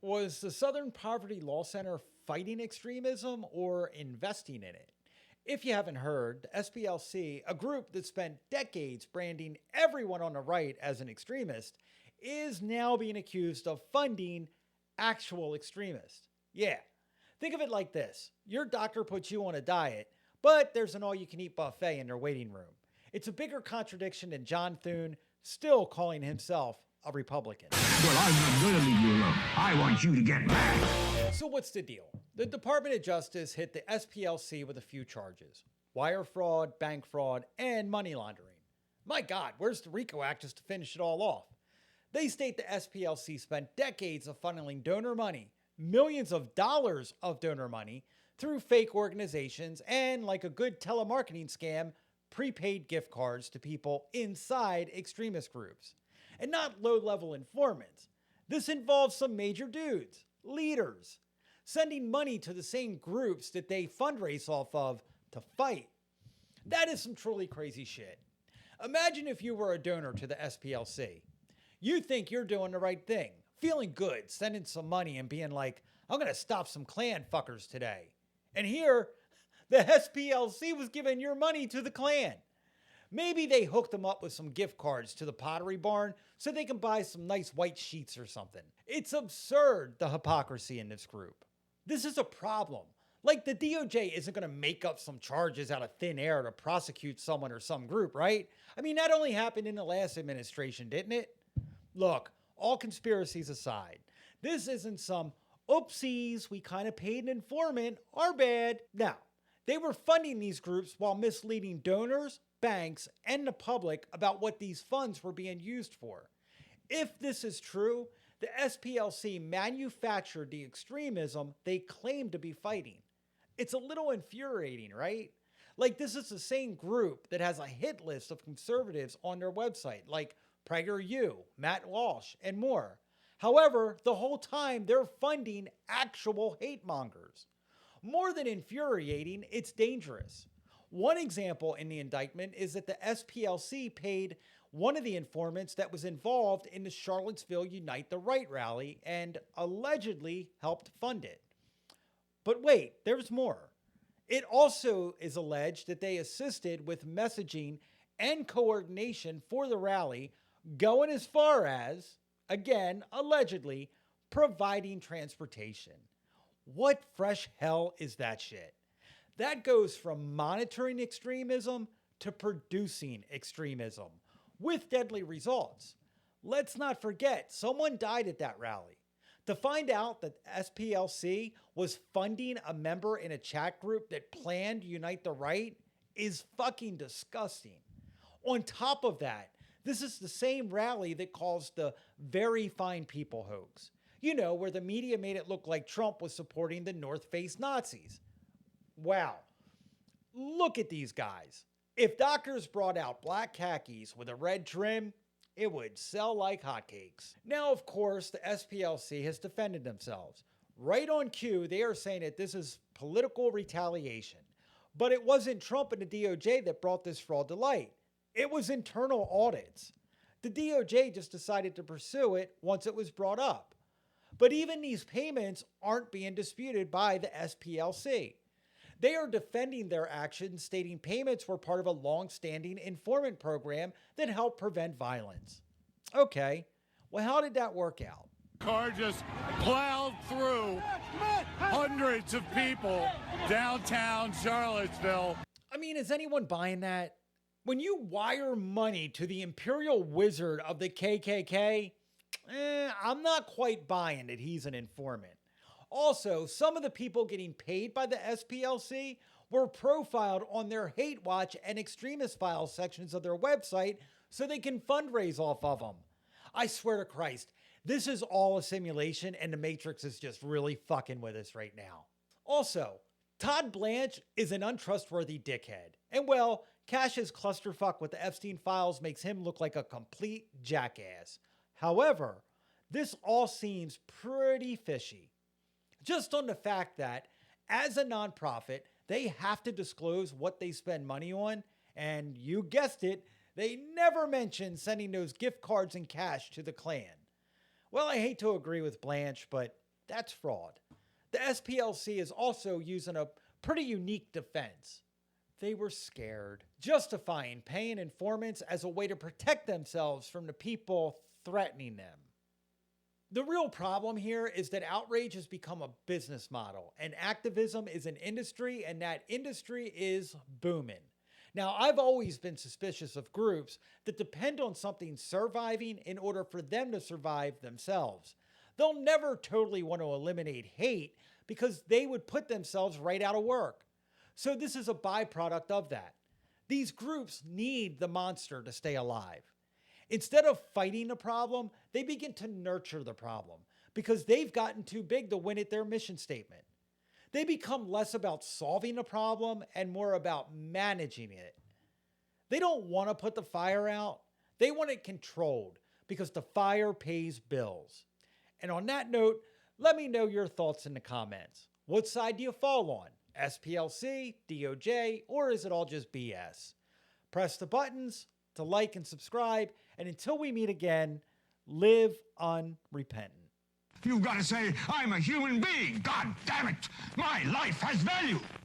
Was the Southern Poverty Law Center fighting extremism or investing in it? If you haven't heard, the SPLC, a group that spent decades branding everyone on the right as an extremist, is now being accused of funding actual extremists. Yeah, think of it like this. Your doctor puts you on a diet, but there's an all-you-can-eat buffet in their waiting room. It's a bigger contradiction than John Thune still calling himself a Republican. Well, I'm not going to leave you alone. I want you to get back. So what's the deal? The Department of Justice hit the SPLC with a few charges: wire fraud, bank fraud, and money laundering. My God, where's the RICO Act just to finish it all off? They state the SPLC spent decades of funneling donor money, millions of dollars of donor money, through fake organizations and, like a good telemarketing scam, prepaid gift cards to people inside extremist groups. And not low-level informants. This involves some major dudes, leaders, sending money to the same groups that they fundraise off of to fight. That is some truly crazy shit. Imagine if you were a donor to the SPLC. You think you're doing the right thing, feeling good, sending some money and being like, I'm going to stop some Klan fuckers today. And here, the SPLC was giving your money to the Klan. Maybe they hooked them up with some gift cards to the Pottery Barn so they can buy some nice white sheets or something. It's absurd, the hypocrisy in this group. This is a problem. Like, the DOJ isn't going to make up some charges out of thin air to prosecute someone or some group, right? I mean, that only happened in the last administration, didn't it? Look, all conspiracies aside, this isn't some oopsies, we kind of paid an informant, our bad. Now, they were funding these groups while misleading donors, banks, and the public about what these funds were being used for. If this is true, the SPLC manufactured the extremism they claim to be fighting. It's a little infuriating, right? Like, this is the same group that has a hit list of conservatives on their website, like PragerU, Matt Walsh, and more. However, the whole time they're funding actual hate mongers. More than infuriating, it's dangerous. One example in the indictment is that the SPLC paid one of the informants that was involved in the Charlottesville Unite the Right rally and allegedly helped fund it. But wait, there's more. It also is alleged that they assisted with messaging and coordination for the rally, going as far as, again, allegedly, providing transportation. What fresh hell is that shit? That goes from monitoring extremism to producing extremism, with deadly results. Let's not forget, someone died at that rally. To find out that SPLC was funding a member in a chat group that planned Unite the Right is fucking disgusting. On top of that, this is the same rally that caused the Very Fine People hoax. You know, where the media made it look like Trump was supporting the North Face Nazis. Wow. Look at these guys. If doctors brought out black khakis with a red trim, it would sell like hotcakes. Now, of course, the SPLC has defended themselves. Right on cue, they are saying that this is political retaliation. But it wasn't Trump and the DOJ that brought this fraud to light. It was internal audits. The DOJ just decided to pursue it once it was brought up. But even these payments aren't being disputed by the SPLC. They are defending their actions, stating payments were part of a long-standing informant program that helped prevent violence. Okay, well, how did that work out? Car just plowed through hundreds of people downtown Charlottesville. I mean, is anyone buying that? When you wire money to the imperial wizard of the KKK, I'm not quite buying that he's an informant. Also, some of the people getting paid by the SPLC were profiled on their hate watch and extremist file sections of their website so they can fundraise off of them. I swear to Christ, this is all a simulation and the Matrix is just really fucking with us right now. Also, Todd Blanche is an untrustworthy dickhead. And well, Cash's clusterfuck with the Epstein files makes him look like a complete jackass. However, this all seems pretty fishy. Just on the fact that, as a nonprofit, they have to disclose what they spend money on, and you guessed it, they never mention sending those gift cards and cash to the Klan. Well, I hate to agree with Blanche, but That's fraud. The SPLC is also using a pretty unique defense. They were scared, justifying paying informants as a way to protect themselves from the people threatening them. The real problem here is that outrage has become a business model, and activism is an industry, and that industry is booming. Now, I've always been suspicious of groups that depend on something surviving in order for them to survive themselves. They'll never totally want to eliminate hate because they would put themselves right out of work. So this is a byproduct of that. These groups need the monster to stay alive. Instead of fighting the problem, they begin to nurture the problem because they've gotten too big to win at their mission statement. They become less about solving the problem and more about managing it. They don't want to put the fire out. They want it controlled because the fire pays bills. And on that note, let me know your thoughts in the comments. What side do you fall on? SPLC, DOJ, or is it all just BS? Press the buttons to like and subscribe, and until we meet again, live unrepentant. You've got to say, I'm a human being. God damn it. My life has value.